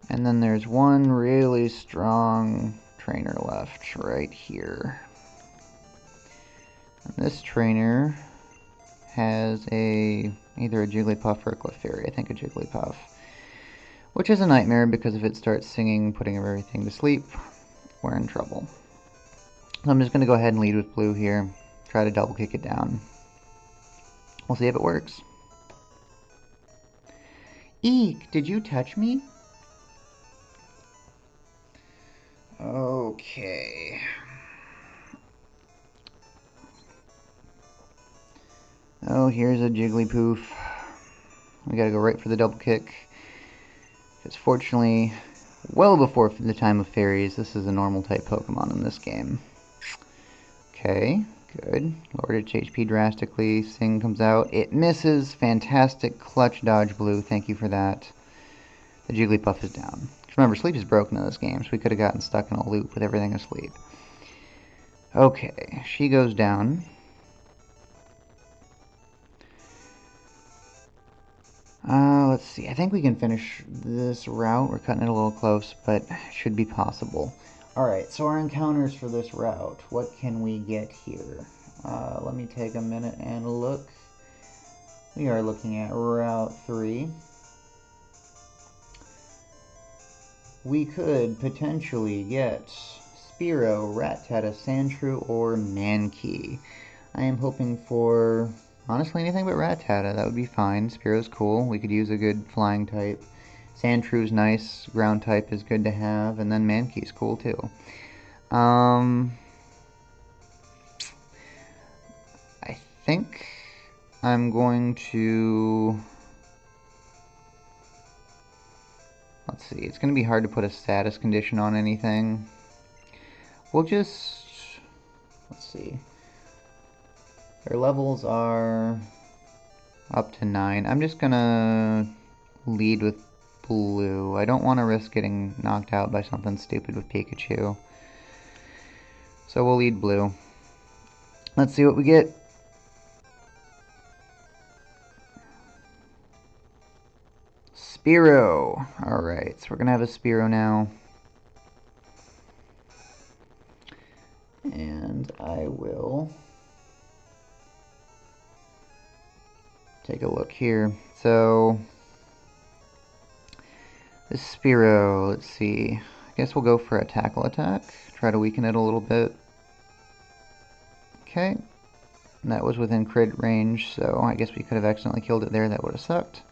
And then there's one really strong trainer left right here. And this trainer has either a Jigglypuff or a Clefairy. I think a Jigglypuff. Which is a nightmare because if it starts singing, putting everything to sleep, we're in trouble. So I'm just going to go ahead and lead with blue here. Try to double kick it down. We'll see if it works. Eek! Did you touch me? Okay. Oh, here's a Jigglypuff. We gotta go right for the double kick. Because fortunately, well before the time of fairies, this is a normal type Pokemon in this game. Okay, good. Lowered its HP drastically. Sing comes out. It misses. Fantastic clutch dodge, blue. Thank you for that. The Jigglypuff is down. Remember, sleep is broken in this game, so we could have gotten stuck in a loop with everything asleep. Okay, she goes down. Let's see. I think we can finish this route. We're cutting it a little close, but it should be possible. Alright, so our encounters for this route. What can we get here? Let me take a minute and look. We are looking at Route 3. We could potentially get Spearow, Rattata, Sandshrew, or Mankey. I am hoping for, honestly, anything but Rattata. That would be fine. Spearow's cool. We could use a good flying type. Sandshrews nice. Ground type is good to have. And then Mankey's cool too. I think I'm going to... Let's see, it's going to be hard to put a status condition on anything. We'll just... Let's see. Their levels are up to 9. I'm just going to lead with blue. I don't want to risk getting knocked out by something stupid with Pikachu. So we'll lead blue. Let's see what we get. Spearow. Alright, so we're going to have a Spearow now. And I will take a look here. So This Spearow, let's see. I guess we'll go for a tackle attack. Try to weaken it a little bit. Okay. That was within crit range, so I guess we could have accidentally killed it there. That would have sucked.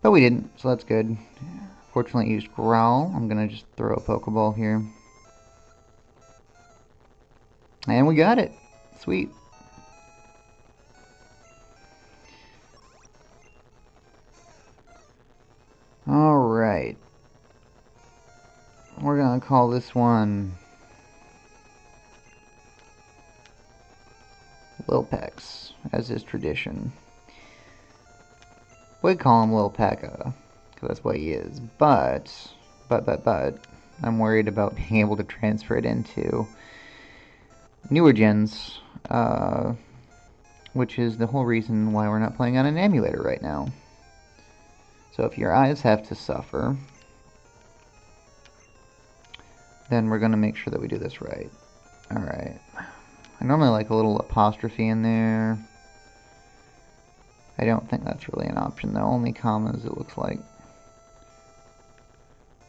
But we didn't, so that's good. Fortunately, it used Growl. I'm going to just throw a Pokeball here. And we got it. Sweet. Alright. We're going to call this one Lil Pex, as is tradition. We call him Lil Pekka, because that's what he is. But, I'm worried about being able to transfer it into newer gens, which is the whole reason why we're not playing on an emulator right now. So if your eyes have to suffer, then we're going to make sure that we do this right. Alright. I normally like a little apostrophe in there. I don't think that's really an option though, only commas it looks like.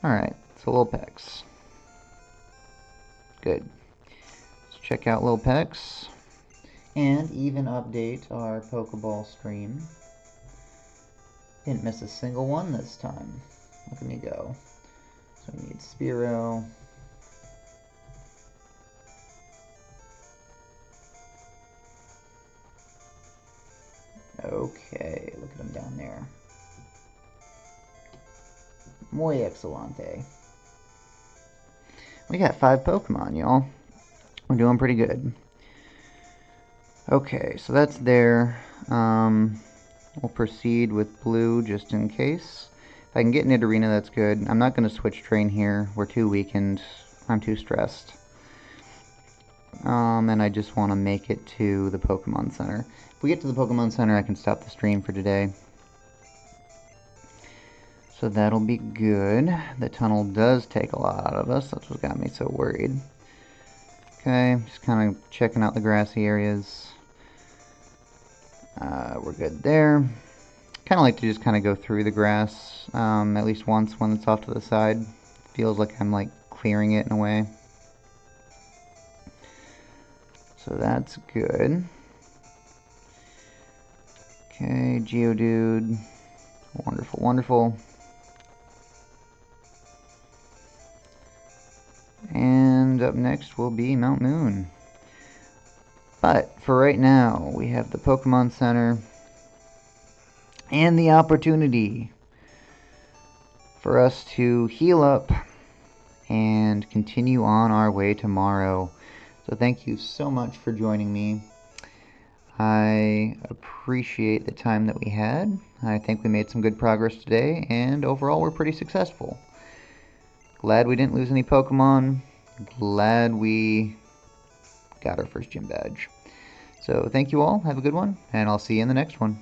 Alright, so Lil Pex. Good. Let's check out Lil Pex. And even update our Pokeball stream. Didn't miss a single one this time. Look at me go. So we need Spearow. Okay, look at him down there. Muy excelente. We got 5 Pokemon, y'all. We're doing pretty good. Okay, so that's there. We'll proceed with blue just in case. If I can get Nidorina, that's good. I'm not going to switch train here. We're too weakened. I'm too stressed. And I just want to make it to the Pokemon Center. If we get to the Pokemon Center, I can stop the stream for today. So that'll be good. The tunnel does take a lot out of us. That's what got me so worried. Okay, just kind of checking out the grassy areas. We're good there. Kind of like to just kind of go through the grass at least once when it's off to the side. Feels like I'm like clearing it in a way. So that's good. Okay, Geodude. Wonderful, wonderful. And up next will be Mount Moon. But for right now, we have the Pokemon Center and the opportunity for us to heal up and continue on our way tomorrow. So thank you so much for joining me. I appreciate the time that we had. I think we made some good progress today, and overall we're pretty successful. Glad we didn't lose any Pokemon. Glad we got our first gym badge. So thank you all, have a good one, and I'll see you in the next one.